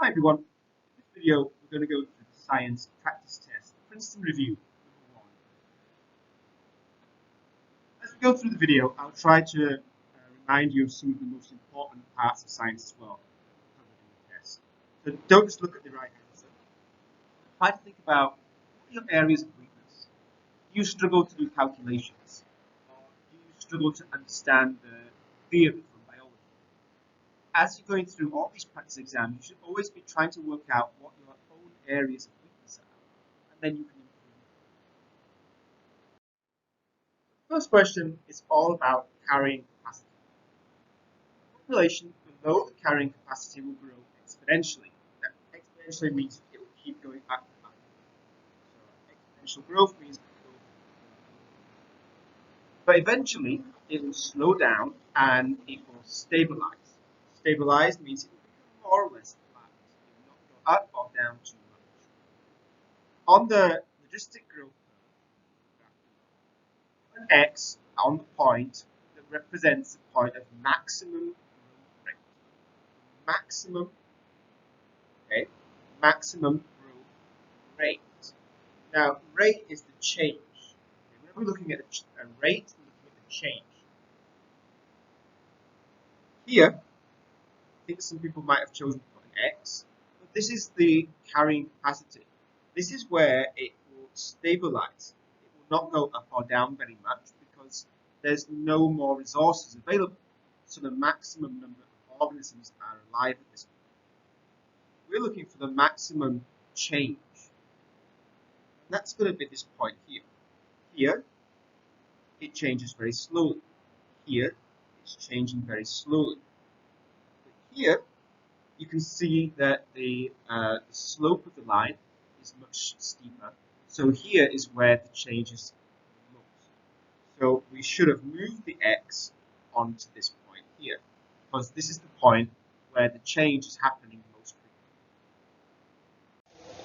Hi everyone, in this video we're going to go through the science practice test, Princeton Review, number 1. As we go through the video, I'll try to remind you of some of the most important parts of science as well covered in the test. So don't just look at the right answer. Try to think about what are your areas of weakness. Do you struggle to do calculations? Or do you struggle to understand the theory from biology? As you're going through all these practice exams, you should always be trying to work out what your own areas of weakness are, and then you can improve. The first question is all about carrying capacity. The population below the carrying capacity will grow exponentially. That exponentially means it will keep going up and up. So exponential growth means but eventually it will slow down and it will stabilize. Stabilize means it will become more or less flat. It will not go up or down too much. On the logistic growth curve, an X on the point that represents the point of maximum growth rate. Maximum growth rate. Now, rate is the change. When we're looking at a rate, we're looking at the change. Here, I think some people might have chosen to put an X, but this is the carrying capacity. This is where it will stabilize. It will not go up or down very much because there's no more resources available. So the maximum number of organisms are alive at this point. We're looking for the maximum change. And that's going to be this point here. Here, it changes very slowly. Here, it's changing very slowly. But here, you can see that the slope of the line is much steeper. So here is where the change is most. So we should have moved the X onto this point here, because this is the point where the change is happening most quickly.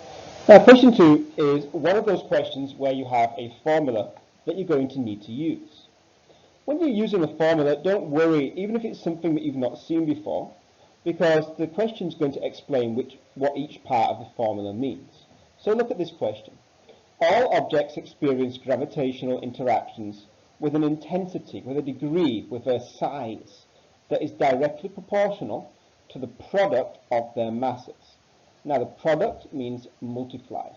Now, question 2 is one of those questions where you have a formula that you're going to need to use. When you're using a formula, don't worry, even if it's something that you've not seen before, because the question is going to explain what each part of the formula means. So look at this question. All objects experience gravitational interactions with an intensity, with a degree, with a size that is directly proportional to the product of their masses. Now the product means multiply.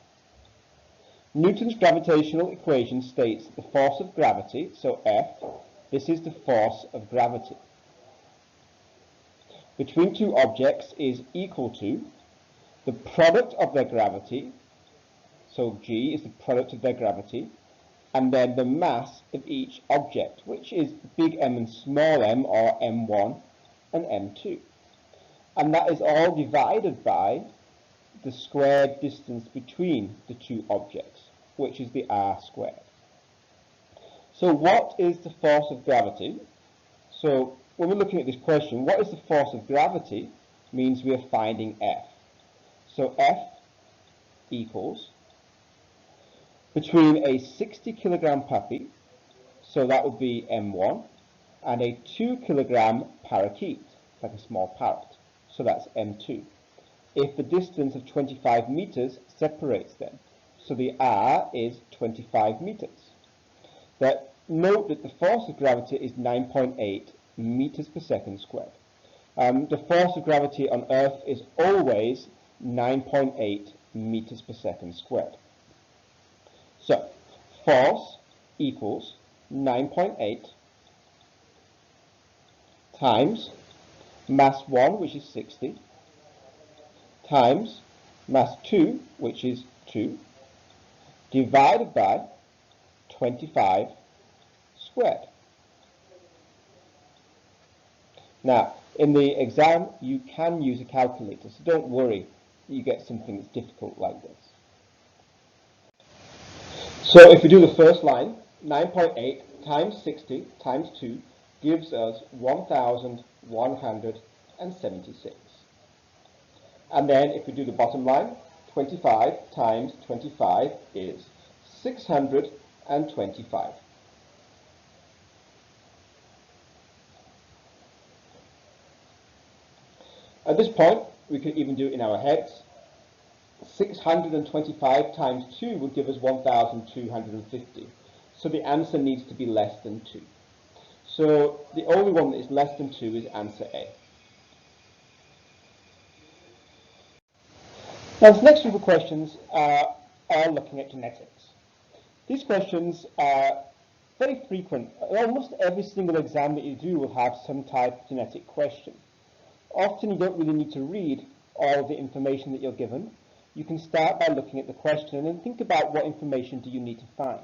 Newton's gravitational equation states the force of gravity, so F, this is the force of gravity, between two objects is equal to the product of their gravity, so G is the product of their gravity, and then the mass of each object, which is big M and small m, or M1 and M2. And that is all divided by the squared distance between the two objects, which is the r squared. So what is the force of gravity? So when we're looking at this question, what is the force of gravity means we are finding F. So F equals between a 60 kilogram puppy, so that would be M1, and a 2 kilogram parakeet, like a small parrot, so that's M2. If the distance of 25 meters separates them, so the R is 25 meters. But note that the force of gravity is 9.8 meters per second squared. The force of gravity on Earth is always 9.8 meters per second squared. So, force equals 9.8 times mass 1, which is 60, times mass 2, which is 2, divided by 25 squared. Now, in the exam, you can use a calculator, so don't worry that you get something that's difficult like this. So if we do the first line, 9.8 times 60 times 2 gives us 1,176. And then if we do the bottom line, 25 times 25 is 625. At this point, we could even do it in our heads. 625 times 2 would give us 1,250. So the answer needs to be less than 2. So the only one that is less than 2 is answer A. Now the next group of questions are looking at genetics. These questions are very frequent. Almost every single exam that you do will have some type of genetic question. Often you don't really need to read all of the information that you're given. You can start by looking at the question and then think about what information do you need to find.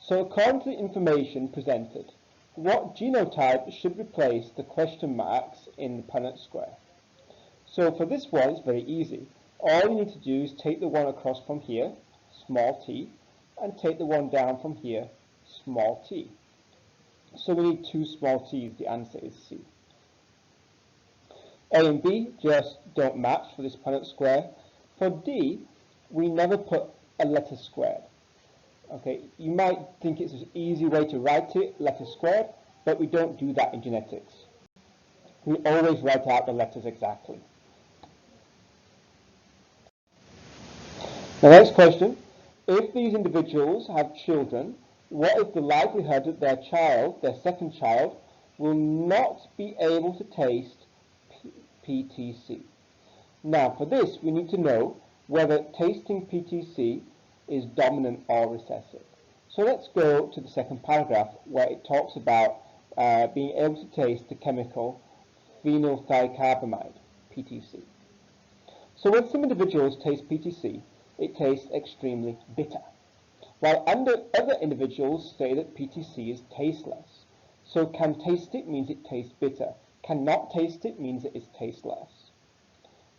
So according to the information presented, what genotype should replace the question marks in the Punnett square? So for this one, it's very easy. All you need to do is take the one across from here, small t, and take the one down from here, small t. So we need 2 small t's. The answer is C. A and B just don't match for this Punnett square. For D, we never put a letter squared. Okay, you might think it's an easy way to write it, letter squared, but we don't do that in genetics. We always write out the letters exactly. The next question, if these individuals have children, what is the likelihood that their child, their second child, will not be able to taste PTC? Now for this we need to know whether tasting PTC is dominant or recessive. So let's go to the second paragraph where it talks about being able to taste the chemical phenylthicarbamide, PTC. So when some individuals taste PTC, it tastes extremely bitter, while other individuals say that PTC is tasteless. So can taste it means it tastes bitter. Cannot taste it means it is tasteless.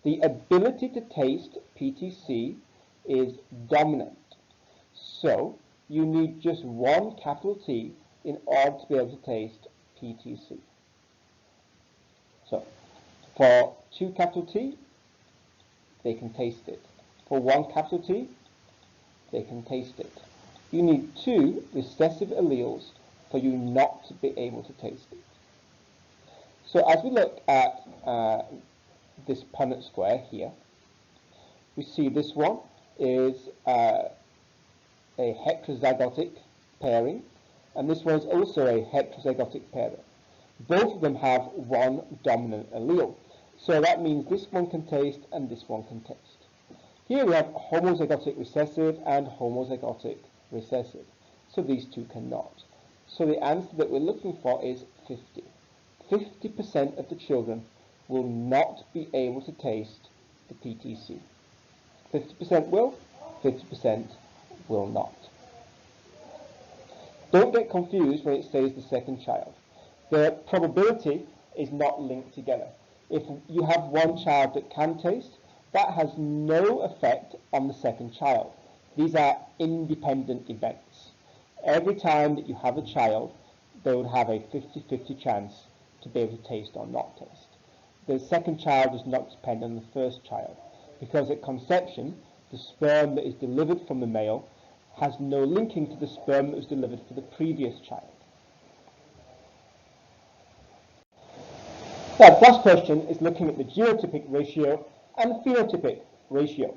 The ability to taste PTC is dominant. So you need just one capital T in order to be able to taste PTC. So for 2 capital T, they can taste it. For 1 capital T, they can taste it. You need 2 recessive alleles for you not to be able to taste it. So as we look at this Punnett square here, we see this one is a heterozygotic pairing, and this one is also a heterozygotic pairing. Both of them have 1 dominant allele. So that means this one can taste and this one can taste. Here we have homozygotic recessive and homozygotic recessive. So these 2 cannot. So the answer that we're looking for is 50. 50% of the children will not be able to taste the PTC. 50% will, 50% will not. Don't get confused when it says the second child. The probability is not linked together. If you have 1 child that can taste, that has no effect on the second child. These are independent events. Every time that you have a child, they would have a 50-50 chance to be able to taste or not taste. The second child does not depend on the first child, because at conception, the sperm that is delivered from the male has no linking to the sperm that was delivered for the previous child. Now, the last question is looking at the genotypic ratio and the phenotypic ratio.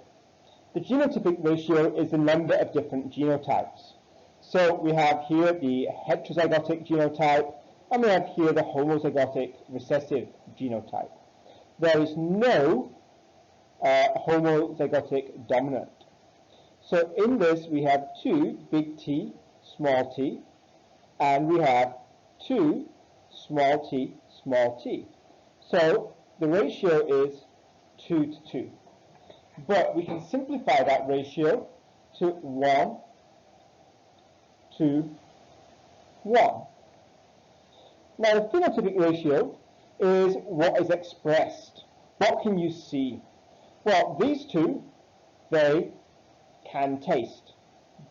The genotypic ratio is the number of different genotypes. So we have here the heterozygotic genotype, and we have here the homozygotic recessive genotype. There is no homozygotic dominant. So in this we have 2 big T, small t, and we have 2 small t, small t. So the ratio is 2 to 2. But we can simplify that ratio to 1 to 1. Now the phenotypic ratio is what is expressed. What can you see? Well, these 2, they can taste.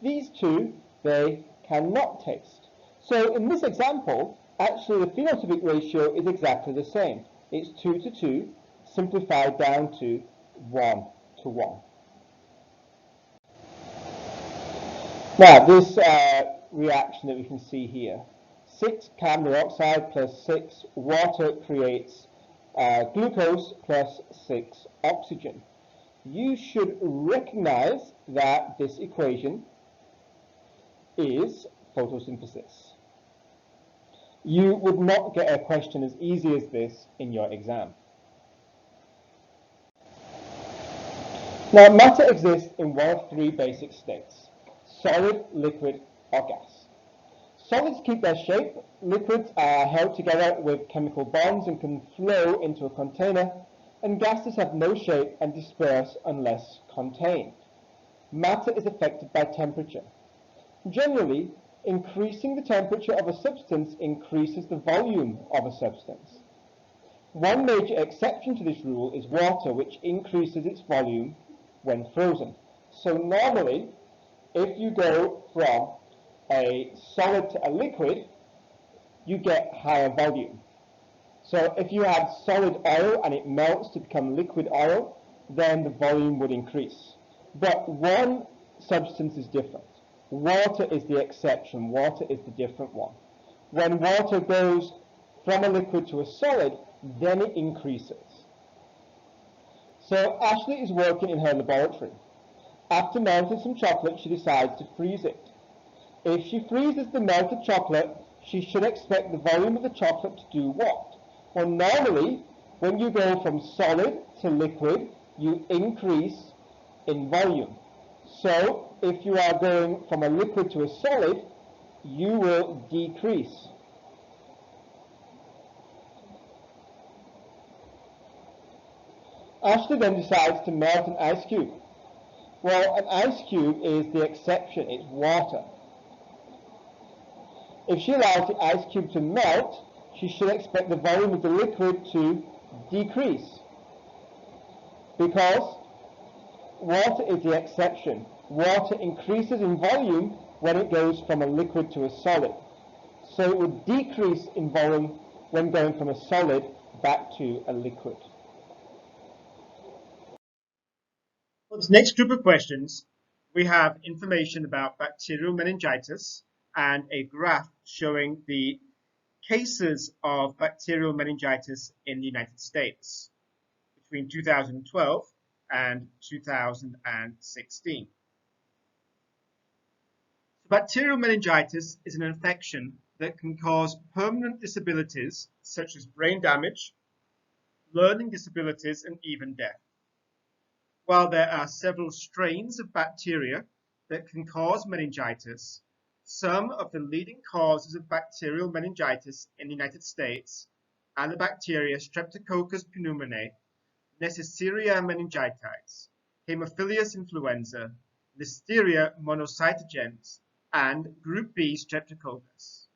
These 2, they cannot taste. So in this example, actually the phenotypic ratio is exactly the same. It's 2 to 2, simplified down to 1 to 1. Now this reaction that we can see here, 6 carbon dioxide plus 6 water creates glucose plus 6 oxygen. You should recognize that this equation is photosynthesis. You would not get a question as easy as this in your exam. Now, matter exists in one of three basic states: solid, liquid, or gas. Solids keep their shape, liquids are held together with chemical bonds and can flow into a container, and gases have no shape and disperse unless contained. Matter is affected by temperature. Generally, increasing the temperature of a substance increases the volume of a substance. One major exception to this rule is water, which increases its volume when frozen. So normally, if you go from a solid to a liquid, you get higher volume. So if you have solid oil and it melts to become liquid oil, then the volume would increase. But one substance is different. Water is the exception. Water is the different one. When water goes from a liquid to a solid, then it increases. So Ashley is working in her laboratory. After melting some chocolate, she decides to freeze it. If she freezes the melted chocolate, she should expect the volume of the chocolate to do what? Well, normally, when you go from solid to liquid, you increase in volume. So, if you are going from a liquid to a solid, you will decrease. Ashley then decides to melt an ice cube. Well, an ice cube is the exception, it's water. If she allows the ice cube to melt, she should expect the volume of the liquid to decrease, because water is the exception. Water increases in volume when it goes from a liquid to a solid. So it would decrease in volume when going from a solid back to a liquid. For this next group of questions, we have information about bacterial meningitis and a graph showing the cases of bacterial meningitis in the United States between 2012 and 2016. Bacterial meningitis is an infection that can cause permanent disabilities such as brain damage, learning disabilities, and even death. While there are several strains of bacteria that can cause meningitis, some of the leading causes of bacterial meningitis in the United States are the bacteria Streptococcus pneumoniae, Neisseria meningitis, Haemophilus influenza, Listeria monocytogenes, and Group B Streptococcus.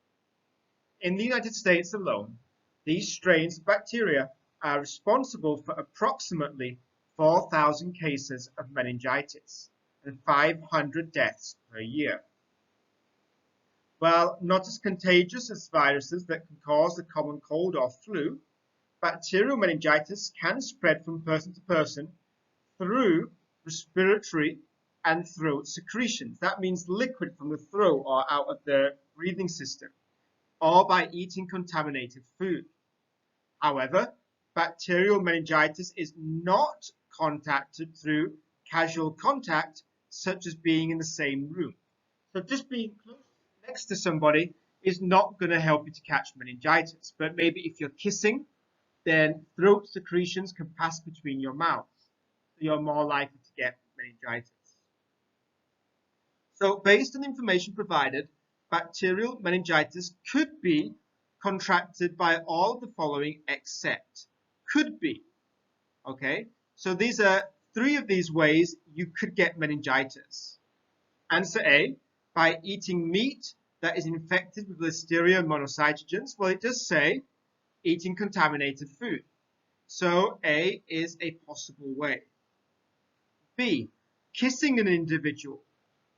In the United States alone, these strains of bacteria are responsible for approximately 4,000 cases of meningitis and 500 deaths per year. While not as contagious as viruses that can cause the common cold or flu, bacterial meningitis can spread from person to person through respiratory and throat secretions. That means liquid from the throat or out of the breathing system, or by eating contaminated food. However, bacterial meningitis is not contacted through casual contact, such as being in the same room. So just being close next to somebody is not going to help you to catch meningitis. But maybe if you're kissing, then throat secretions can pass between your mouths. So you're more likely to get meningitis. So based on the information provided, bacterial meningitis could be contracted by all of the following except. Could be. Okay, so these are three of these ways you could get meningitis. Answer A, by eating meat that is infected with Listeria monocytogenes. Well, it does say eating contaminated food. So A is a possible way. B, kissing an individual.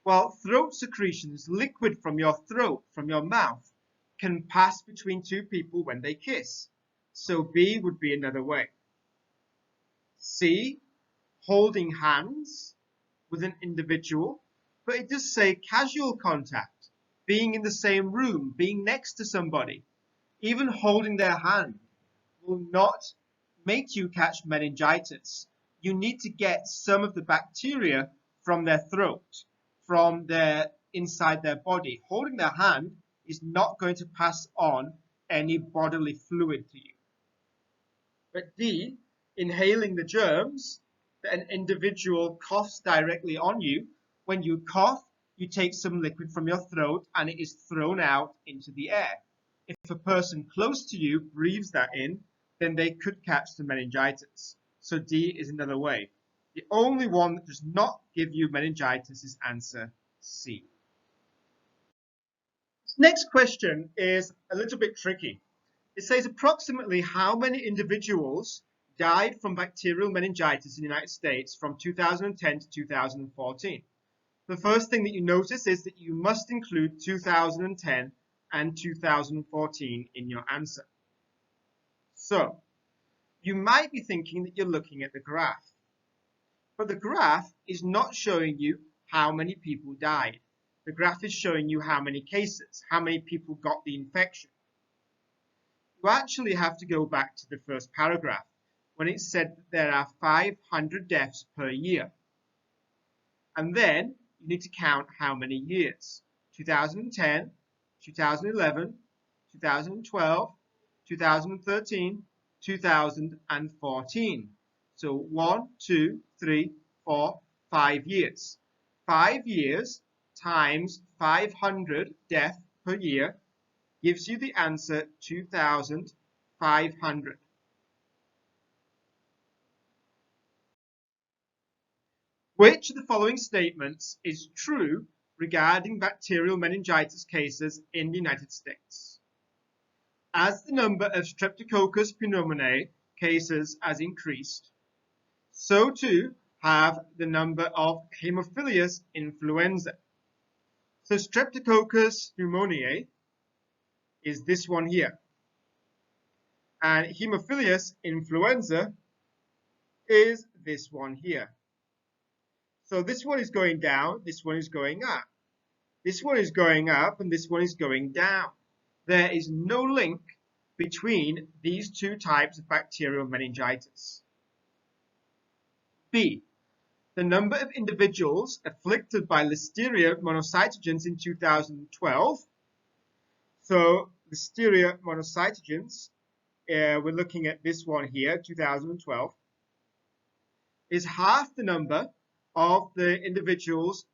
Well, throat secretions, liquid from your throat, from your mouth, can pass between two people when they kiss. So B would be another way. C, holding hands with an individual, but it does say casual contact, being in the same room, being next to somebody. Even holding their hand will not make you catch meningitis, you need to get some of the bacteria from their throat, from their inside their body. Holding their hand is not going to pass on any bodily fluid to you. But D, inhaling the germs, an individual coughs directly on you. When you cough, you take some liquid from your throat and it is thrown out into the air. If a person close to you breathes that in, then they could catch the meningitis. So D is another way. The only one that does not give you meningitis is answer C. Next question is a little bit tricky. It says approximately how many individuals died from bacterial meningitis in the United States from 2010 to 2014. The first thing that you notice is that you must include 2010 and 2014 in your answer. So, you might be thinking that you're looking at the graph, but the graph is not showing you how many people died. The graph is showing you how many cases, how many people got the infection. You actually have to go back to the first paragraph when it said that there are 500 deaths per year. And then you need to count how many years. 2010, 2011, 2012, 2013, 2014. So 1, 2, 3, 4, 5 years. 5 years times 500 deaths per year gives you the answer 2,500. Which of the following statements is true regarding bacterial meningitis cases in the United States? As the number of Streptococcus pneumoniae cases has increased, so too have the number of Haemophilus influenza. So Streptococcus pneumoniae is this one here. And Haemophilus influenza is this one here. So this one is going down, this one is going up. This one is going up and this one is going down. There is no link between these two types of bacterial meningitis. B. The number of individuals afflicted by Listeria monocytogenes in 2012. So Listeria monocytogenes, we're looking at this one here, 2012, is half the number of the individuals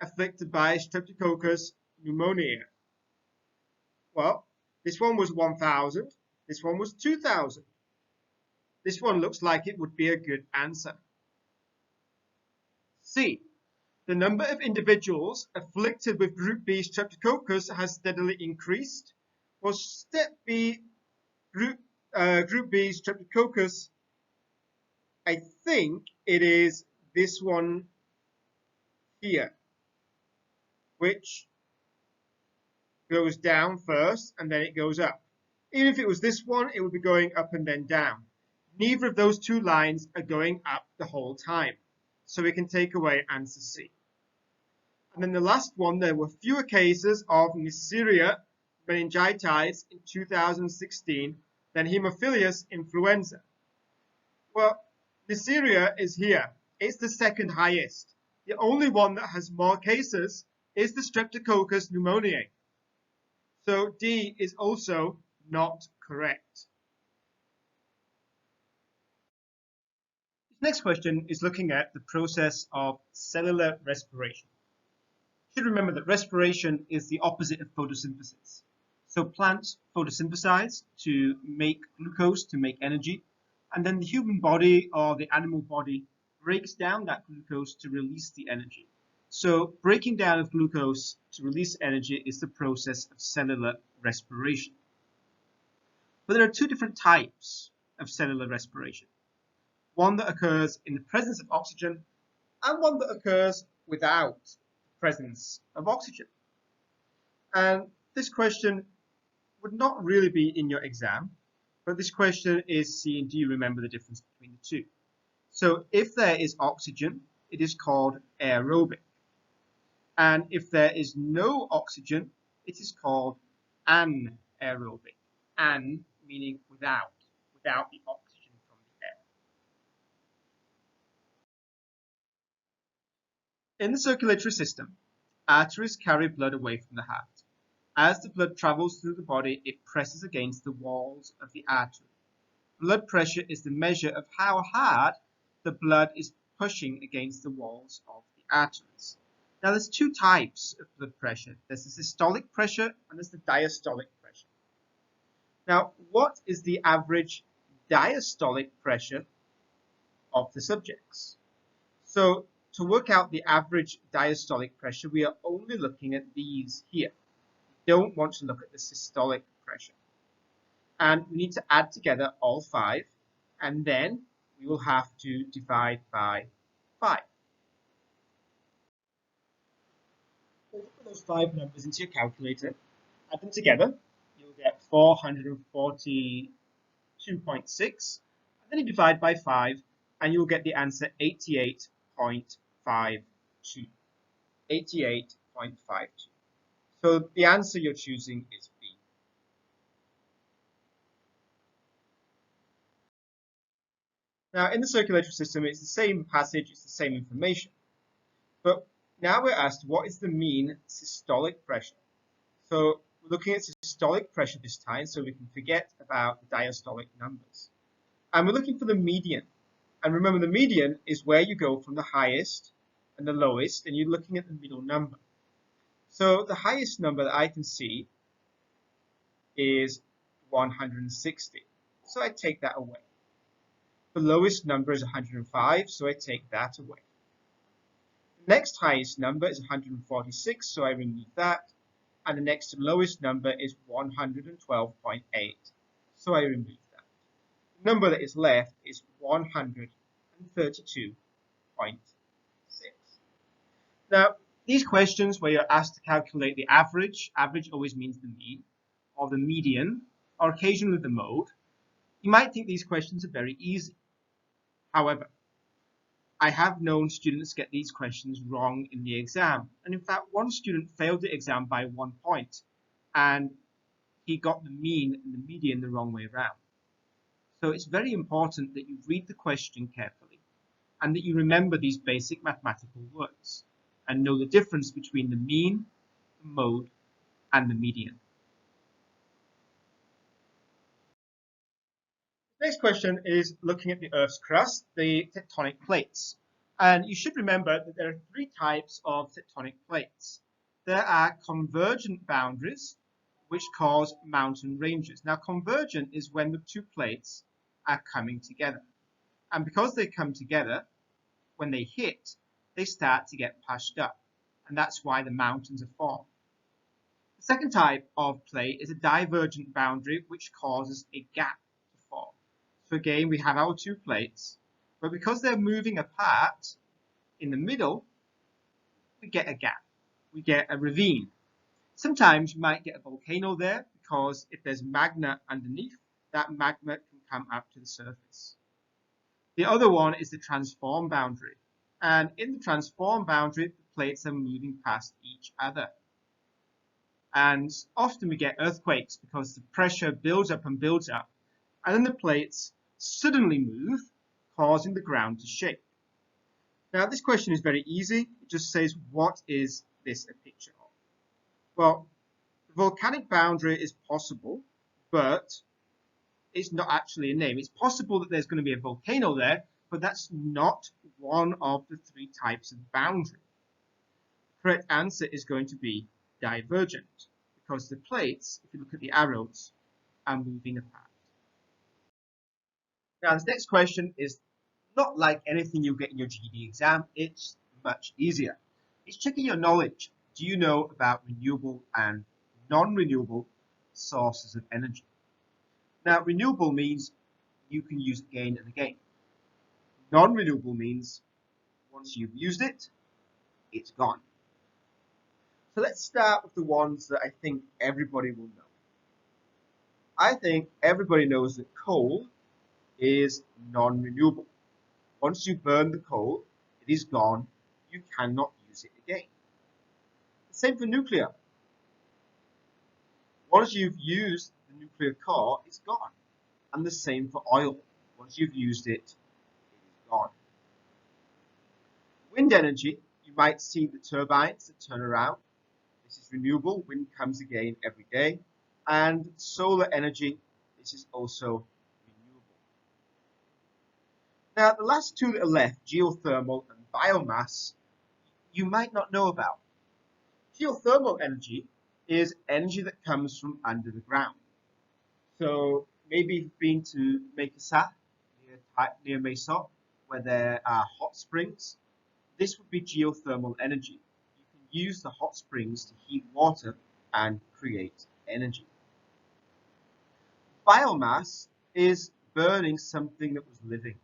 afflicted by Streptococcus pneumoniae. Well, this one was 1,000, this one was 2,000. This one looks like it would be a good answer. C. The number of individuals afflicted with group B Streptococcus has steadily increased. Well, step B, group B Streptococcus, I think it is this one here, which goes down first and then it goes up. Even if it was this one, it would be going up and then down. Neither of those two lines are going up the whole time. So we can take away answer C. And then the last one, there were fewer cases of Neisseria meningitis in 2016 than Haemophilus influenza. Well, Neisseria is here. It's the second highest. The only one that has more cases is the Streptococcus pneumoniae. So D is also not correct. This next question is looking at the process of cellular respiration. You should remember that respiration is the opposite of photosynthesis. So plants photosynthesize to make glucose, to make energy, and then the human body or the animal body breaks down that glucose to release the energy. So breaking down of glucose to release energy is the process of cellular respiration. But there are two different types of cellular respiration. One that occurs in the presence of oxygen and one that occurs without the presence of oxygen. And this question would not really be in your exam, but this question is seeing, do you remember the difference between the two? So if there is oxygen, it is called aerobic. And if there is no oxygen, it is called anaerobic. An meaning without the oxygen from In the circulatory system, arteries carry blood away from the heart. As the blood travels through the body, it presses against the walls of the artery. Blood pressure is the measure of how hard the blood is pushing against the walls of the arteries. Now, there's two types of blood pressure. There's the systolic pressure and there's the diastolic pressure. Now, what is the average diastolic pressure of the subjects? So, to work out the average diastolic pressure, we are only looking at these here. We don't want to look at the systolic pressure. And we need to add together all 5, and then we will have to divide by 5. So put those 5 numbers into your calculator, add them together, you'll get 442.6, and then you divide by 5, and you'll get the answer 88.52. 88.52. So the answer you're choosing is B. Now, in the circulatory system, it's the same passage, it's the same information. But now we're asked, what is the mean systolic pressure? So we're looking at systolic pressure this time, so we can forget about the diastolic numbers. And we're looking for the median. And remember, the median is where you go from the highest and the lowest, and you're looking at the middle number. So the highest number that I can see is 160. So I take that away. The lowest number is 105, so I take that away. The next highest number is 146, so I remove that. And the next to lowest number is 112.8, so I remove that. The number that is left is 132.6. Now, these questions where you're asked to calculate the average always means the mean, or the median, or occasionally the mode, you might think these questions are very easy. However, I have known students get these questions wrong in the exam. And in fact, one student failed the exam by 1 point, and he got the mean and the median the wrong way around. So it's very important that you read the question carefully and that you remember these basic mathematical words and know the difference between the mean, the mode, and the median. Next question is looking at the Earth's crust, the tectonic plates. And you should remember that there are 3 types of tectonic plates. There are convergent boundaries, which cause mountain ranges. Now, convergent is when the 2 plates are coming together. And because they come together, when they hit, they start to get pushed up. And that's why the mountains are formed. The second type of plate is a divergent boundary, which causes a gap to form. So again, we have our 2 plates, but because they're moving apart in the middle, we get a gap. We get a ravine. Sometimes you might get a volcano there because if there's magma underneath, that magma can come up to the surface. The other one is the transform boundary. And in the transform boundary, the plates are moving past each other. And often we get earthquakes because the pressure builds up and builds up, and then the plates suddenly move, causing the ground to shake. Now, this question is very easy. It just says, what is this a picture of? Well, the volcanic boundary is possible, but it's not actually a name. It's possible that there's going to be a volcano there, but that's not one of the 3 types of boundary. The correct answer is going to be divergent, because the plates, if you look at the arrows, are moving apart. Now, this next question is not like anything you'll get in your GED exam. It's much easier. It's checking your knowledge. Do you know about renewable and non-renewable sources of energy? Now, renewable means you can use again and again. Non-renewable means once you've used it, it's gone. So let's start with the ones that I think everybody will know. I think everybody knows that coal is non-renewable. Once you burn the coal, it is gone. You cannot use it again. The same for nuclear. Once you've used the nuclear core, it's gone. And the same for oil. Once you've used it, it is gone. Wind energy, you might see the turbines that turn around. This is renewable. Wind comes again every day. And solar energy, this is also renewable. Now, the last two that are left, geothermal and biomass, you might not know about. Geothermal energy is energy that comes from under the ground. So maybe you've been to Makasat near Mesot, where there are hot springs. This would be geothermal energy. You can use the hot springs to heat water and create energy. Biomass is burning something that was living.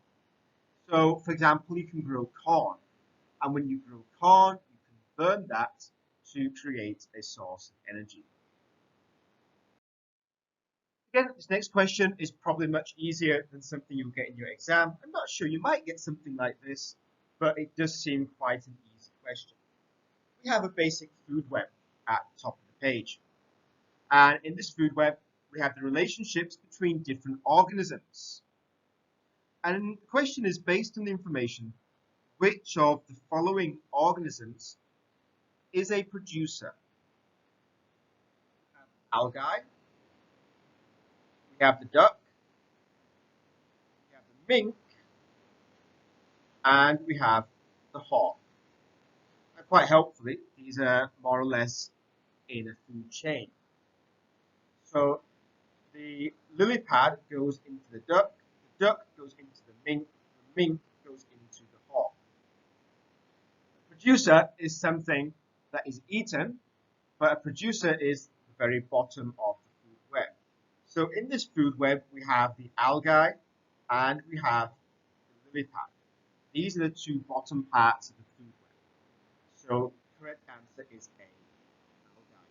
So, for example, you can grow corn. And when you grow corn, you can burn that to create a source of energy. Again, this next question is probably much easier than something you'll get in your exam. I'm not sure, you might get something like this, but it does seem quite an easy question. We have a basic food web at the top of the page. And in this food web, we have the relationships between different organisms. And the question is based on the information, which of the following organisms is a producer? Algae, we have the duck, we have the mink, and we have the hawk. And quite helpfully, these are more or less in a food chain. So the lily pad goes into the duck goes into the mink goes into the hawk. A producer is something that is eaten, but a producer is the very bottom of the food web. So in this food web, we have the algae and we have the lily pad. These are the two bottom parts of the food web. So the correct answer is A, algae.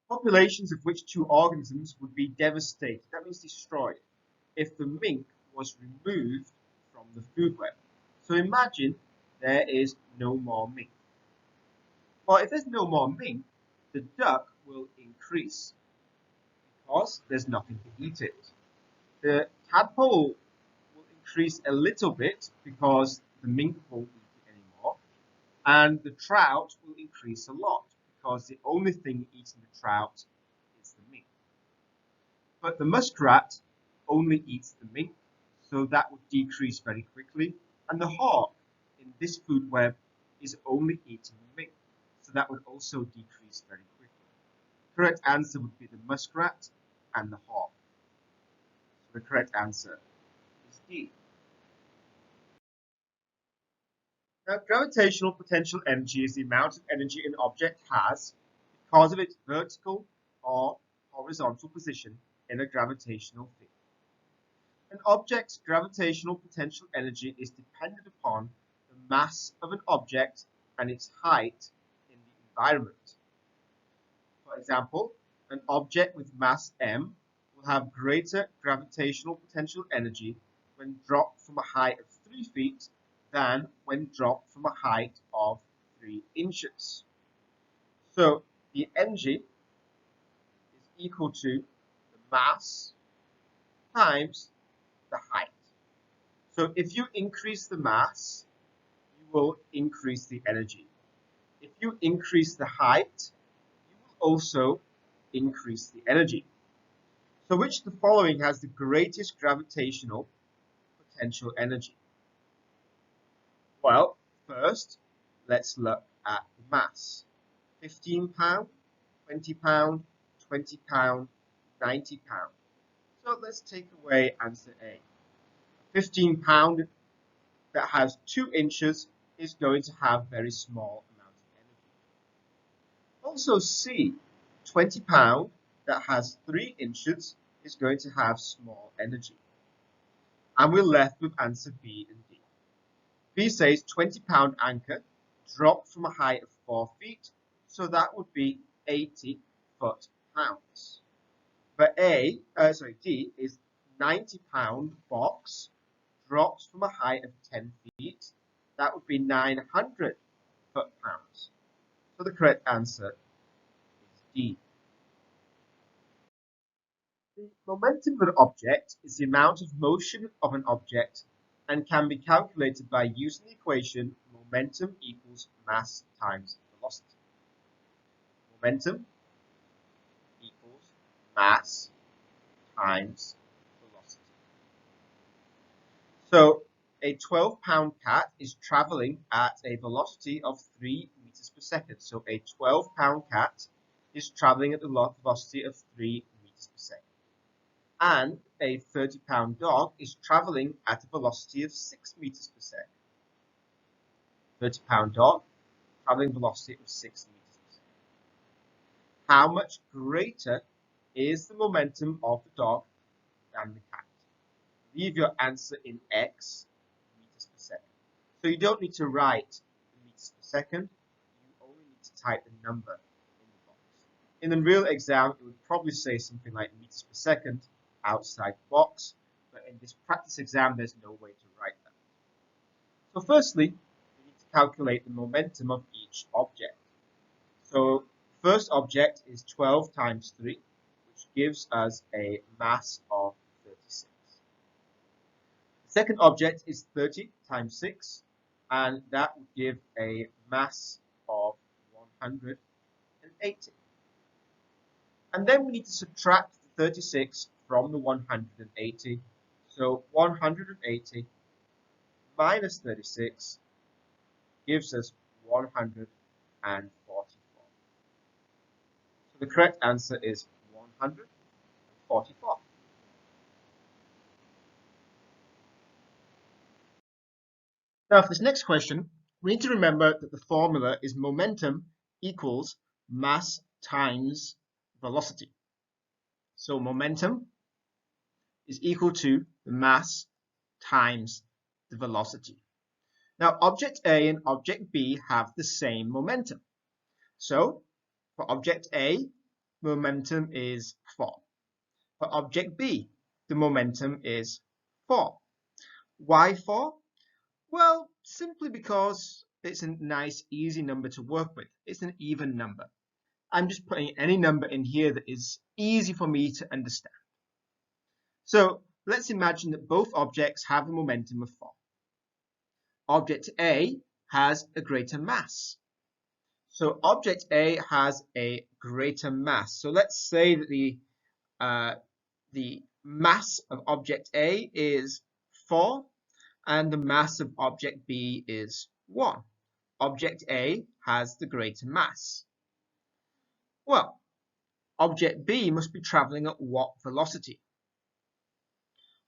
Populations of which two organisms would be devastated, that means destroyed, if the mink was removed from the food web. So imagine there is no more mink. Well, if there's no more mink, the duck will increase because there's nothing to eat it. The tadpole will increase a little bit because the mink won't eat it anymore. And the trout will increase a lot because the only thing eating the trout is the mink. But the muskrat only eats the mink, so that would decrease very quickly. And the hawk in this food web is only eating the mink, so that would also decrease very quickly. The correct answer would be the muskrat and the hawk. So the correct answer is D. Now, gravitational potential energy is the amount of energy an object has because of its vertical or horizontal position in a gravitational field. An object's gravitational potential energy is dependent upon the mass of an object and its height in the environment. For example, an object with mass m will have greater gravitational potential energy when dropped from a height of 3 feet than when dropped from a height of 3 inches. So the energy is equal to the mass times the height. So if you increase the mass, you will increase the energy. If you increase the height, you will also increase the energy. So which of the following has the greatest gravitational potential energy? Well, first, let's look at the mass. 15 pound, 20 pound, 20 pound, 90 pound. So let's take away answer A. 15 pound that has 2 inches is going to have very small amount of energy. Also C, 20 pound that has 3 inches is going to have small energy. And we're left with answer B and D. B says 20 pound anchor dropped from a height of 4 feet, so that would be 80 foot-pounds. But D is 90 pound box dropped from a height of 10 feet, that would be 900 foot-pounds. So the correct answer is D. The momentum of an object is the amount of motion of an object and can be calculated by using the equation momentum equals mass times velocity. Momentum equals mass times velocity. So a 12-pound cat is traveling at a velocity of 3 meters per second. So a 12-pound cat is traveling at the velocity of 3 meters per second. And a 30-pound dog is traveling at a velocity of 6 meters per second. 30-pound dog, traveling velocity of 6 meters per second. How much greater is the momentum of the dog than the cat? Leave your answer in x meters per second. So you don't need to write the meters per second, you only need to type the number in the box. In the real exam, it would probably say something like meters per second outside the box, but in this practice exam, there's no way to write that. So firstly, we need to calculate the momentum of each object. So first object is 12 times 3, which gives us a mass of 36. The second object is 30 times 6, and that would give a mass of 180. And then we need to subtract the 36 from the 180. So 180 minus 36 gives us 144. So the correct answer is 144. Now for this next question, we need to remember that the formula is momentum equals mass times velocity. So momentum is equal to the mass times the velocity. Now object A and object B have the same momentum. So for object A, momentum is 4. For object B, the momentum is 4. Why 4? Well, simply because it's a nice, easy number to work with. It's an even number. I'm just putting any number in here that is easy for me to understand. So let's imagine that both objects have a momentum of 4. Object A has a greater mass. So object A has a greater mass. So let's say that the mass of object A is 4 and the mass of object B is 1. Object A has the greater mass. Well, object B must be traveling at what velocity?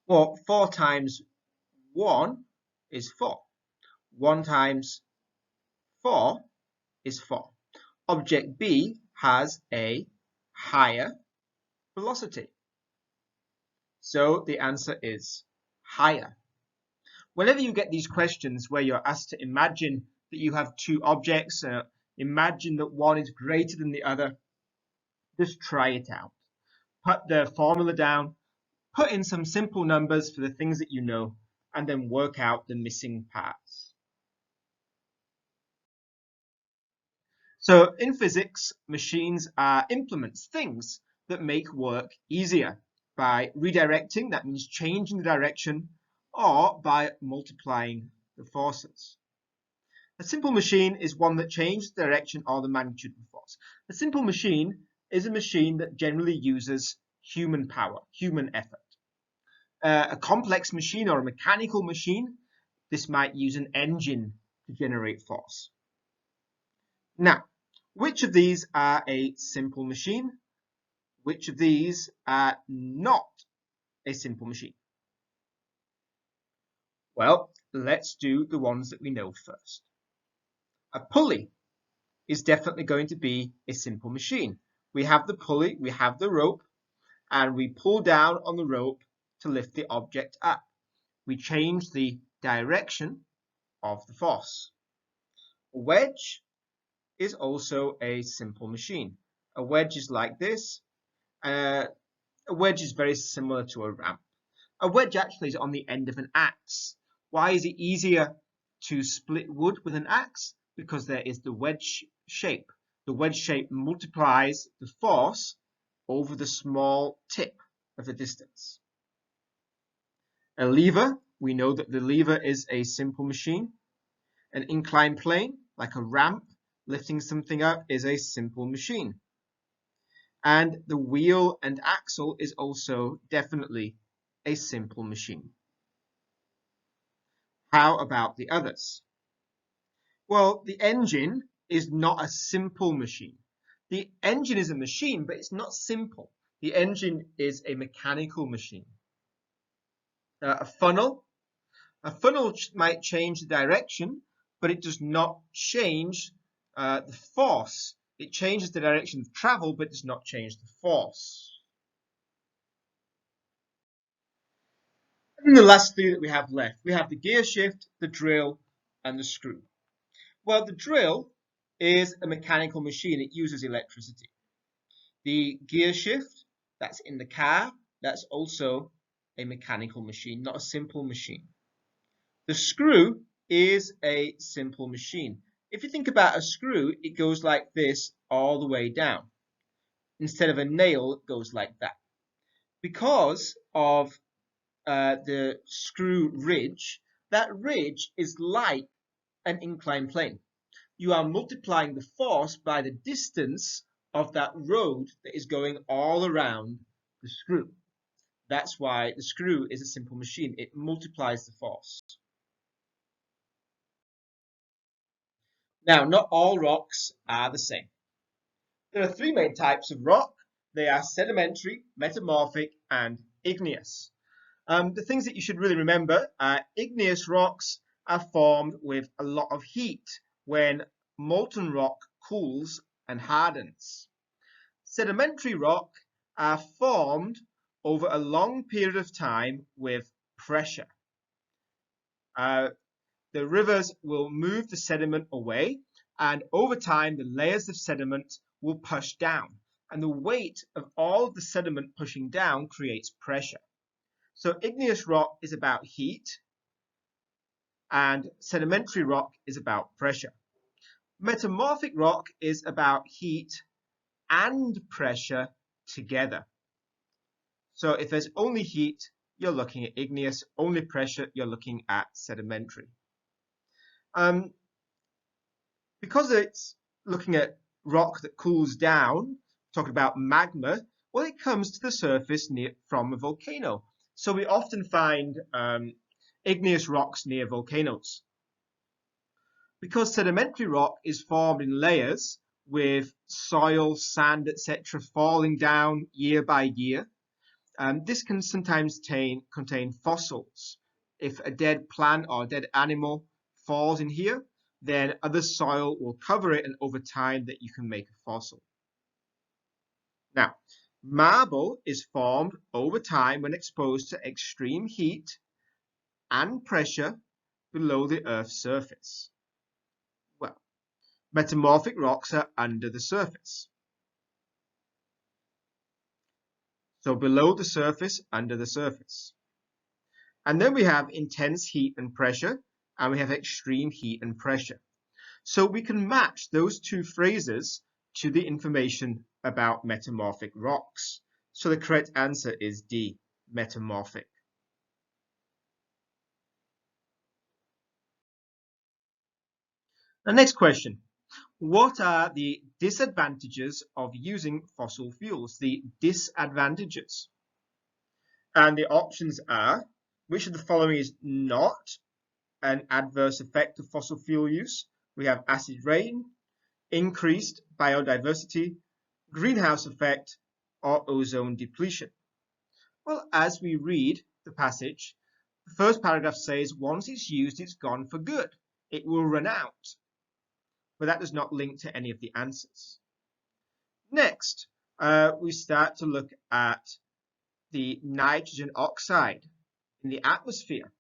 Well, 4 times 1 is 4. 1 times 4 is 4. Object B has a higher velocity. So the answer is higher. Whenever you get these questions where you're asked to imagine that you have two objects, imagine that one is greater than the other, just try it out. Put the formula down, put in some simple numbers for the things that you know, and then work out the missing parts. So in physics, machines are implements, things that make work easier by redirecting, that means changing the direction, or by multiplying the forces. A simple machine is one that changes the direction or the magnitude of the force. A simple machine is a machine that generally uses human power, human effort. A complex machine or a mechanical machine, this might use an engine to generate force. Now, which of these are a simple machine? Which of these are not a simple machine? Well, let's do the ones that we know first. A pulley is definitely going to be a simple machine. We have the pulley, we have the rope, and we pull down on the rope to lift the object up. We change the direction of the force. A wedge is also a simple machine. A wedge is like this. A wedge is very similar to a ramp. A wedge actually is on the end of an axe. Why is it easier to split wood with an axe? Because there is the wedge shape. The wedge shape multiplies the force over the small tip of the distance. A lever we know that the lever is a simple machine. An inclined plane, like a ramp, lifting something up, is a simple machine. And the wheel and axle is also definitely a simple machine. How about the others? Well, the engine is not a simple machine. The engine is a machine, but it's not simple. The engine is a mechanical machine. A funnel might change the direction, but it does not change the force. It changes the direction of travel, but does not change the force. And the last three that we have left, we have the gear shift, the drill, and the screw. Well, the drill is a mechanical machine. It uses electricity. The gear shift, that's in the car, that's also a mechanical machine, not a simple machine. The screw is a simple machine. If you think about a screw, it goes like this all the way down. Instead of a nail, it goes like that. Because of the screw ridge, that ridge is like an inclined plane. You are multiplying the force by the distance of that road that is going all around the screw. That's why the screw is a simple machine. It multiplies the force. Now, not all rocks are the same. There are three main types of rock. They are sedimentary, metamorphic, and igneous. The things that you should really remember are igneous rocks are formed with a lot of heat when molten rock cools and hardens. Sedimentary rock are formed over a long period of time with pressure. The rivers will move the sediment away, and over time the layers of sediment will push down, and the weight of all of the sediment pushing down creates pressure. So igneous rock is about heat, and sedimentary rock is about pressure. Metamorphic rock is about heat and pressure together. So if there's only heat, you're looking at igneous, only pressure, you're looking at sedimentary. Because it's looking at rock that cools down, talking about magma, well, it comes to the surface from a volcano. So we often find igneous rocks near volcanoes. Because sedimentary rock is formed in layers with soil, sand, etc. falling down year by year, this can sometimes contain fossils. If a dead plant or dead animal falls in here, then other soil will cover it, and over time that you can make a fossil. Now, marble is formed over time when exposed to extreme heat and pressure below the Earth's surface. Well, metamorphic rocks are under the surface. So below the surface, under the surface. And then we have intense heat and pressure, and we have extreme heat and pressure. So we can match those two phrases to the information about metamorphic rocks. So the correct answer is D, metamorphic. The next question. What are the disadvantages of using fossil fuels? The disadvantages. And the options are, which of the following is not an adverse effect of fossil fuel use? We have acid rain, increased biodiversity, greenhouse effect, or ozone depletion. Well, as we read the passage, the first paragraph says once it's used, it's gone for good. It will run out. But that does not link to any of the answers. Next, we start to look at the nitrogen oxide in the atmosphere.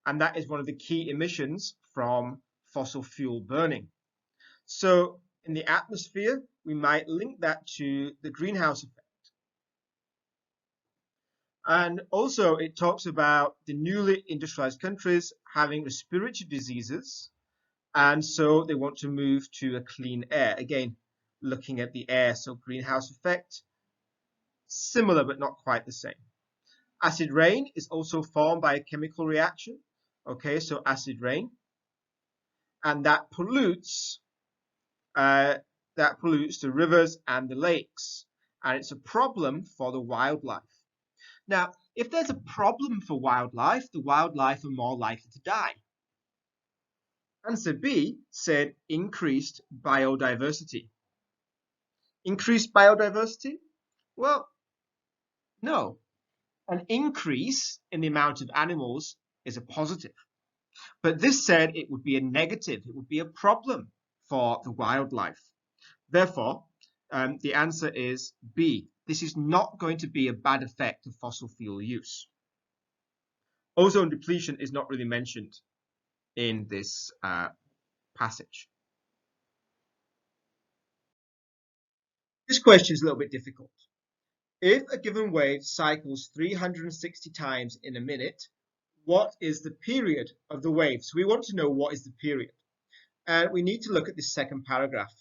And that is one of the key emissions from fossil fuel burning. So in the atmosphere, we might link that to the greenhouse effect. And also it talks about the newly industrialized countries having respiratory diseases, and so they want to move to a clean air. Again, looking at the air, so greenhouse effect, similar but not quite the same. Acid rain is also formed by a chemical reaction. Okay, so acid rain, and that pollutes the rivers and the lakes, and it's a problem for the wildlife. Now, if there's a problem for wildlife, the wildlife are more likely to die. Answer B said increased biodiversity. Increased biodiversity? Well, no. An increase in the amount of animals is a positive. But this said it would be a negative, it would be a problem for the wildlife. Therefore, the answer is B. This is not going to be a bad effect of fossil fuel use. Ozone depletion is not really mentioned in this passage. This question is a little bit difficult. If a given wave cycles 360 times in a minute, what is the period of the wave? So we want to know what is the period. And we need to look at this second paragraph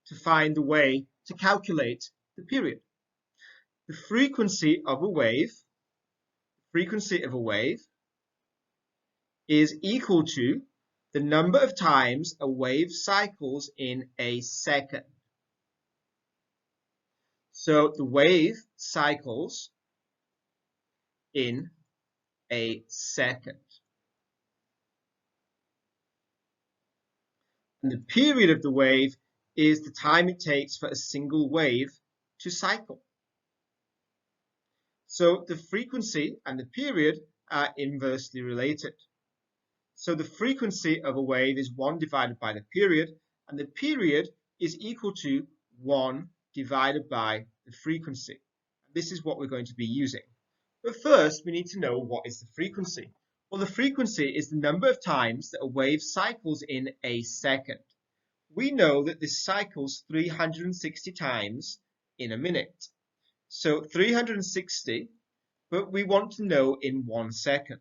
to find the way to calculate the period. The frequency of a wave is equal to the number of times a wave cycles in a second. So the wave cycles in a second. And the period of the wave is the time it takes for a single wave to cycle. So the frequency and the period are inversely related. So the frequency of a wave is 1 divided by the period, and the period is equal to 1 divided by the frequency. This is what we're going to be using. But first, we need to know what is the frequency. Well, the frequency is the number of times that a wave cycles in a second. We know that this cycles 360 times in a minute. So 360, but we want to know in 1 second.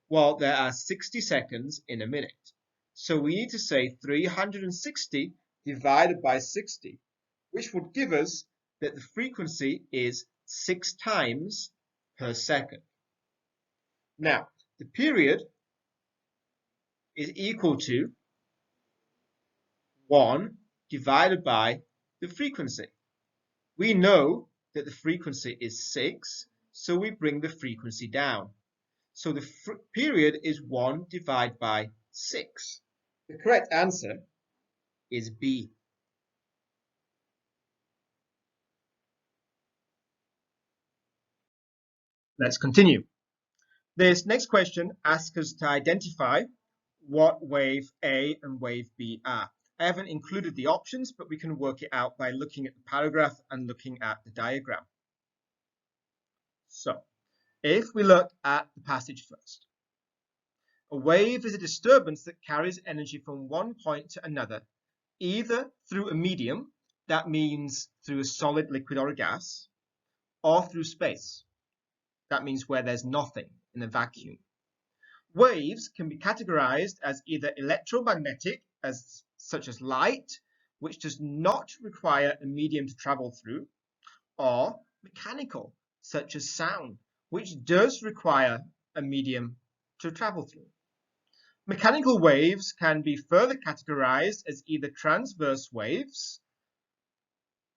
Well, there are 60 seconds in a minute. So we need to say 360 divided by 60, which would give us that the frequency is 6 times per second. Now, the period is equal to 1 divided by the frequency. We know that the frequency is 6, so we bring the frequency down. So the period is 1 divided by 6. The correct answer is B. Let's continue. This next question asks us to identify what wave A and wave B are. I haven't included the options, but we can work it out by looking at the paragraph and looking at the diagram. So, if we look at the passage first, a wave is a disturbance that carries energy from one point to another, either through a medium, that means through a solid, liquid, or a gas, or through space. That means where there's nothing, in a vacuum. Waves can be categorized as either electromagnetic, such as light, which does not require a medium to travel through, or mechanical, such as sound, which does require a medium to travel through. Mechanical waves can be further categorized as either transverse waves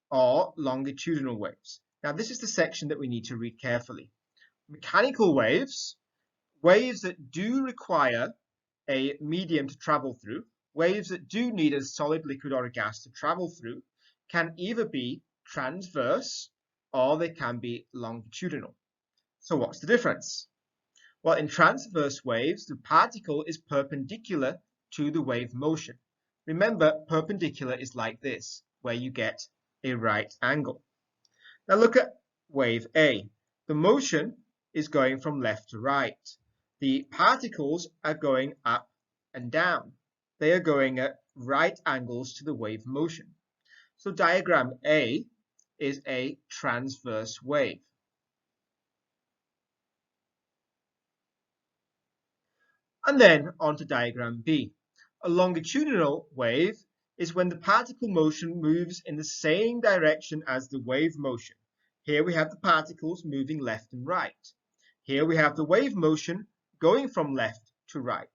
or longitudinal waves. Now, this is the section that we need to read carefully. Mechanical waves, waves that do require a medium to travel through, waves that do need a solid, liquid, or a gas to travel through, can either be transverse or they can be longitudinal. So what's the difference? Well, in transverse waves, the particle is perpendicular to the wave motion. Remember, perpendicular is like this, where you get a right angle. Now look at wave A. The motion is going from left to right. The particles are going up and down. They are going at right angles to the wave motion. So diagram A is a transverse wave. And then on to diagram B. A longitudinal wave is when the particle motion moves in the same direction as the wave motion. Here we have the particles moving left and right. Here we have the wave motion going from left to right.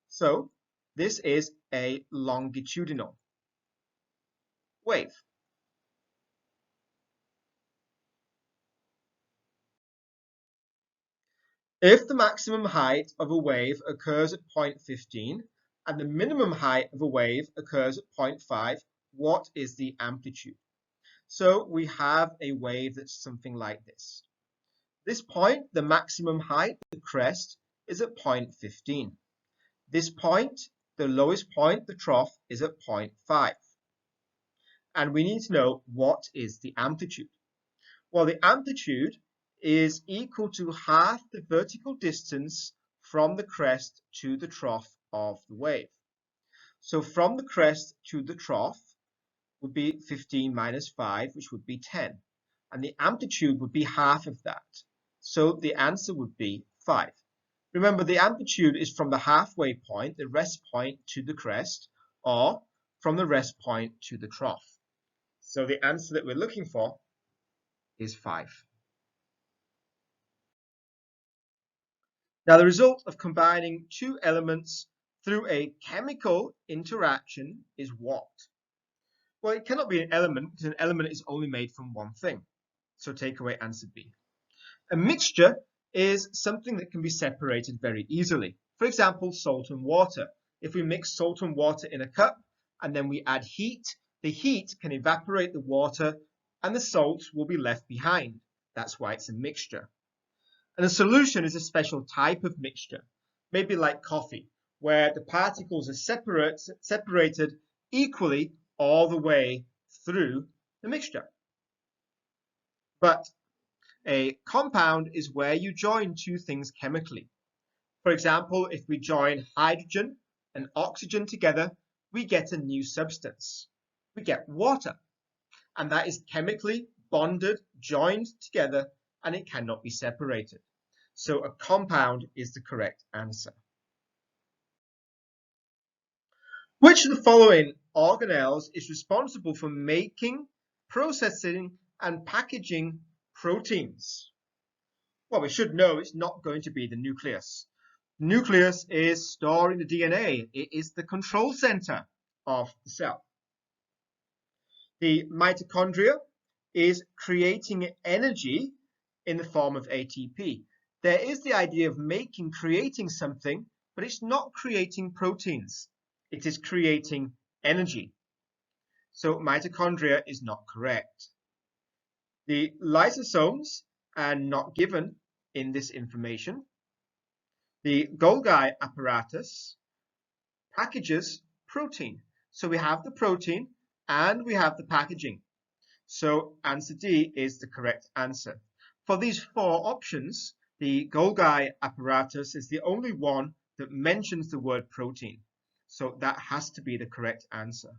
So this is a longitudinal wave. If the maximum height of a wave occurs at point 15 and the minimum height of a wave occurs at point 5, what is the amplitude? So we have a wave that's something like this. This point, the maximum height, the crest, is at point 15. This point, the lowest point, the trough, is at point 5. And we need to know what is the amplitude. Well, the amplitude is equal to half the vertical distance from the crest to the trough of the wave. So from the crest to the trough would be 15 minus 5, which would be 10. And the amplitude would be half of that. So the answer would be 5. Remember, the amplitude is from the halfway point, the rest point, to the crest, or from the rest point to the trough. So the answer that we're looking for is 5. Now, the result of combining two elements through a chemical interaction is what? Well, it cannot be an element because an element is only made from one thing. So take away answer B. A mixture is something that can be separated very easily. For example, salt and water. If we mix salt and water in a cup and then we add heat, the heat can evaporate the water and the salt will be left behind. That's why it's a mixture. And a solution is a special type of mixture, maybe like coffee, where the particles are separated equally all the way through the mixture. But a compound is where you join two things chemically. For example, if we join hydrogen and oxygen together, we get a new substance. We get water. And that is chemically bonded, joined together, and it cannot be separated. So a compound is the correct answer. Which of the following organelles is responsible for making, processing, and packaging proteins? Well, we should know it's not going to be the nucleus. The nucleus is storing the DNA. It is the control center of the cell. The mitochondria is creating energy in the form of ATP. There is the idea of creating something, but it's not creating proteins. It is creating energy. So mitochondria is not correct. The lysosomes are not given in this information. The Golgi apparatus packages protein. So we have the protein and we have the packaging. So answer D is the correct answer. For these four options, the Golgi apparatus is the only one that mentions the word protein. So that has to be the correct answer.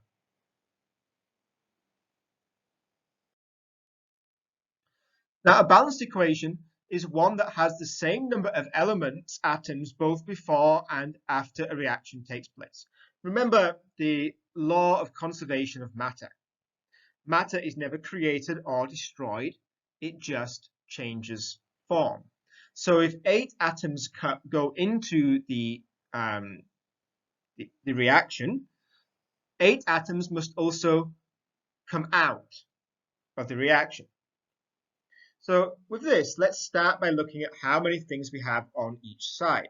Now, a balanced equation is one that has the same number of elements, atoms, both before and after a reaction takes place. Remember the law of conservation of matter. Matter is never created or destroyed. It just changes form. So if 8 atoms go into the reaction, 8 atoms must also come out of the reaction. So with this, let's start by looking at how many things we have on each side.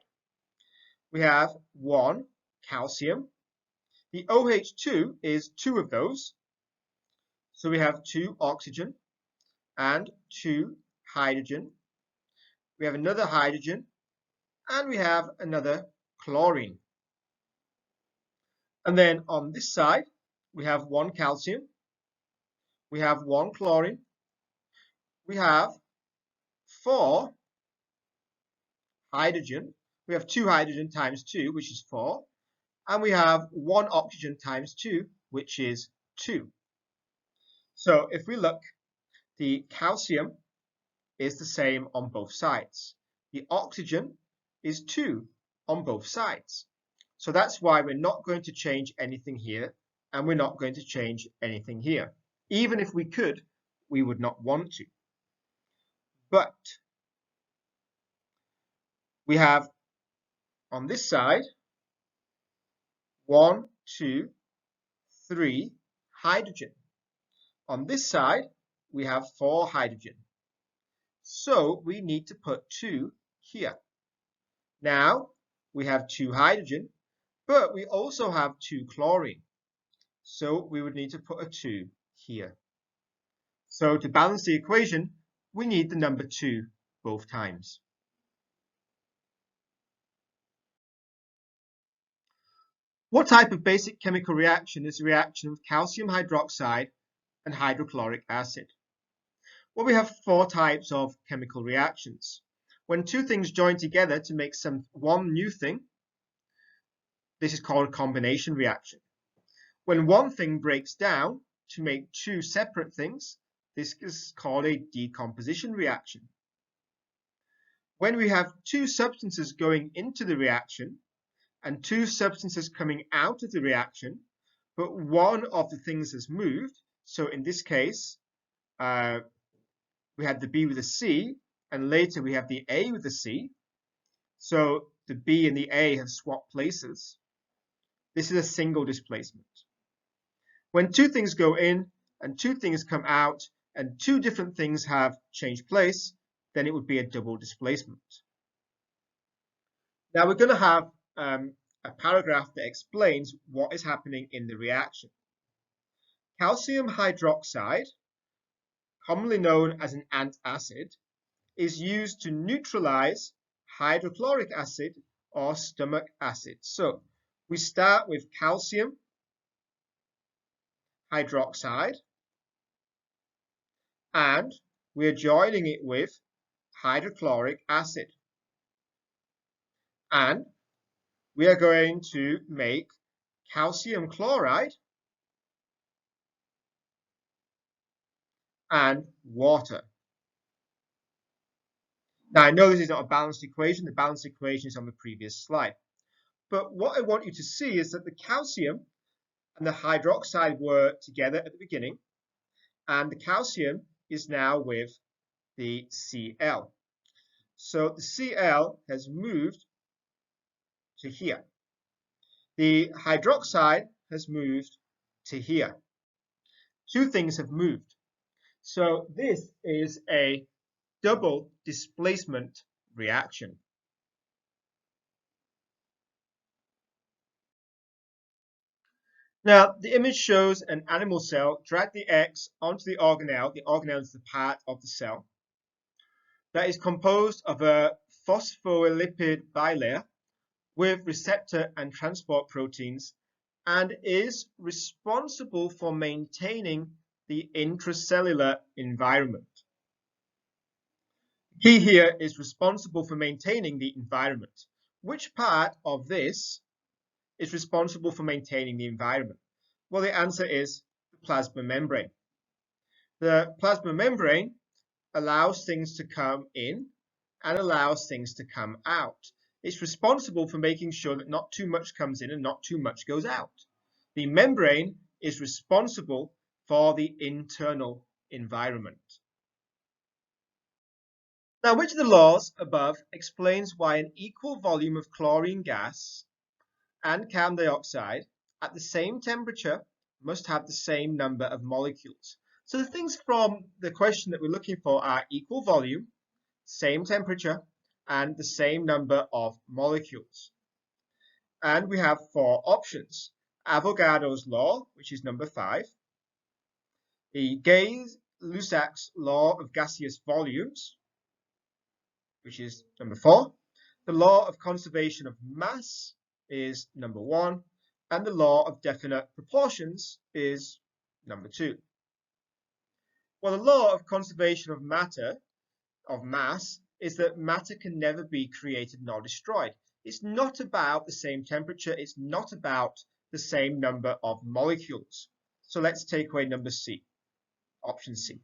We have 1 calcium. The OH2 is 2 of those. So we have 2 oxygen and 2 hydrogen. We have another hydrogen and we have another chlorine. And then on this side, we have 1 calcium. We have 1 chlorine. We have 4 hydrogen. We have 2 hydrogen times 2, which is 4. And we have 1 oxygen times 2, which is 2. So if we look, the calcium is the same on both sides. The oxygen is 2 on both sides. So that's why we're not going to change anything here, and we're not going to change anything here. Even if we could, we would not want to. But we have on this side 1, 2, 3 hydrogen. On this side, we have 4 hydrogen. So we need to put 2 here. Now we have 2 hydrogen, but we also have 2 chlorine. So we would need to put a 2 here. So to balance the equation, we need the number 2 both times. What type of basic chemical reaction is the reaction of calcium hydroxide and hydrochloric acid? Well, we have 4 types of chemical reactions. When 2 things join together to make one new thing, this is called a combination reaction. When one thing breaks down to make 2 separate things, this is called a decomposition reaction. When we have 2 substances going into the reaction and 2 substances coming out of the reaction, but one of the things has moved, so in this case, we have the B with a C, and later we have the A with a C. So the B and the A have swapped places. This is a single displacement. When 2 things go in and 2 things come out and 2 different things have changed place, then it would be a double displacement. Now we're going to have a paragraph that explains what is happening in the reaction. Calcium hydroxide, commonly known as an antacid, is used to neutralize hydrochloric acid or stomach acid. So we start with calcium hydroxide and we're joining it with hydrochloric acid. And we are going to make calcium chloride and water. Now, I know this is not a balanced equation. The balanced equation is on the previous slide. But what I want you to see is that the calcium and the hydroxide were together at the beginning, and the calcium is now with the Cl. So the Cl has moved to here. The hydroxide has moved to here. 2 things have moved. So this is a double displacement reaction. Now, the image shows an animal cell drag the X onto the organelle. The organelle is the part of the cell that is composed of a phospholipid bilayer with receptor and transport proteins and is responsible for maintaining the intracellular environment. Key here is responsible for maintaining the environment. Which part of this is responsible for maintaining the environment? Well, the answer is the plasma membrane. The plasma membrane allows things to come in and allows things to come out. It's responsible for making sure that not too much comes in and not too much goes out. The membrane is responsible for the internal environment. Now, which of the laws above explains why an equal volume of chlorine gas and carbon dioxide at the same temperature must have the same number of molecules? So the things from the question that we're looking for are equal volume, same temperature, and the same number of molecules. And we have 4 options. Avogadro's law, which is number 5. The Gay-Lussac's law of gaseous volumes, which is number 4. The law of conservation of mass is number 1. And the law of definite proportions is number 2. Well, the law of conservation of mass, is that matter can never be created nor destroyed. It's not about the same temperature. It's not about the same number of molecules. So let's take away number C, option C.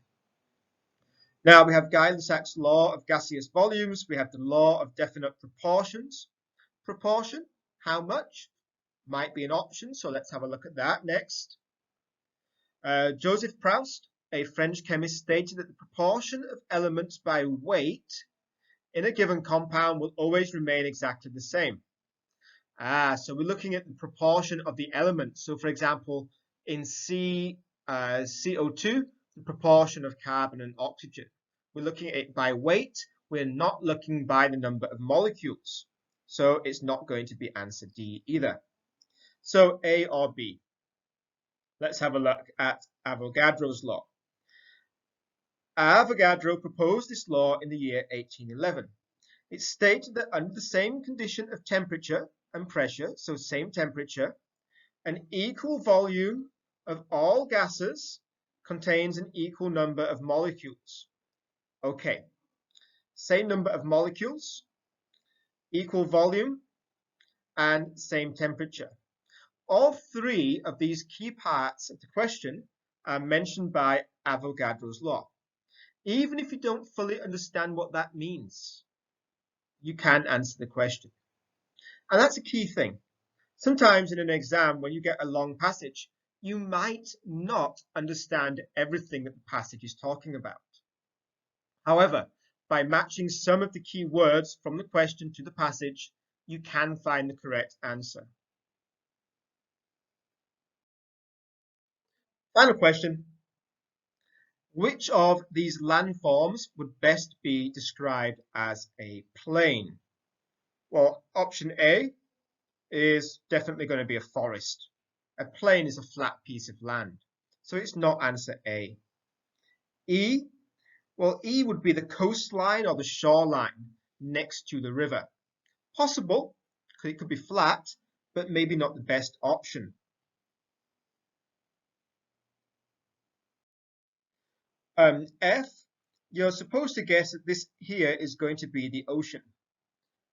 Now we have Gay-Lussac's law of gaseous volumes. We have the law of definite proportions. Proportion, how much, might be an option. So let's have a look at that next. Joseph Proust, a French chemist, stated that the proportion of elements by weight in a given compound will always remain exactly the same. So we're looking at the proportion of the elements. So for example, in CO2, the proportion of carbon and oxygen. We're looking at it by weight. We're not looking by the number of molecules. So it's not going to be answer D either. So A or B. Let's have a look at Avogadro's law. Avogadro proposed this law in the year 1811. It stated that under the same condition of temperature and pressure, so same temperature, an equal volume of all gases contains an equal number of molecules. Okay, same number of molecules, equal volume, and same temperature. All three of these key parts of the question are mentioned by Avogadro's law. Even if you don't fully understand what that means, you can answer the question. And that's a key thing. Sometimes in an exam, when you get a long passage, you might not understand everything that the passage is talking about. However, by matching some of the key words from the question to the passage, you can find the correct answer. Final question. Which of these landforms would best be described as a plain? Well, option A is definitely going to be a forest. A plain is a flat piece of land, so it's not answer A. E, well, E would be the coastline or the shoreline next to the river. Possible, because it could be flat, but maybe not the best option. F, you're supposed to guess that this here is going to be the ocean.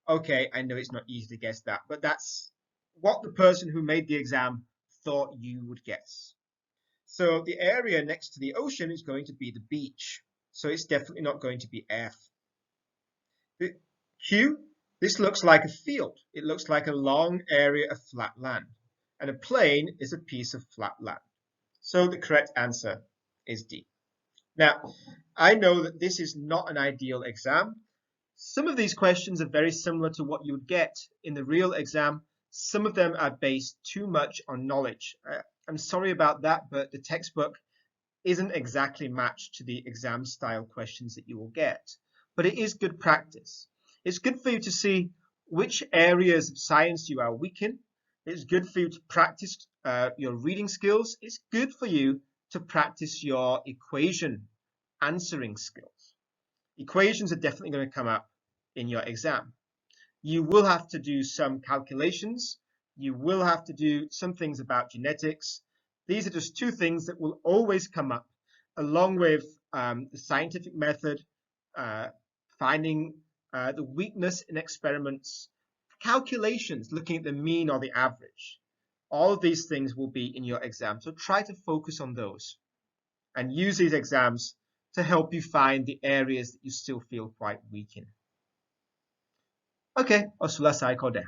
Okay, I know it's not easy to guess that, but that's what the person who made the exam thought you would guess. So the area next to the ocean is going to be the beach. So it's definitely not going to be F. Q, this looks like a field. It looks like a long area of flat land. And a plain is a piece of flat land. So the correct answer is D. Now, I know that this is not an ideal exam. Some of these questions are very similar to what you would get in the real exam. Some of them are based too much on knowledge. I'm sorry about that, but the textbook isn't exactly matched to the exam style questions that you will get. But it is good practice. It's good for you to see which areas of science you are weak in. It's good for you to practice your reading skills. It's good for you to practice your equation answering skills. Equations are definitely going to come up in your exam. You will have to do some calculations. You will have to do some things about genetics. These are just two things that will always come up, along with the scientific method, finding the weakness in experiments, calculations, looking at the mean or the average. All of these things will be in your exam. So try to focus on those and use these exams to help you find the areas that you still feel quite weak in. Okay, o sulla sai cod'è.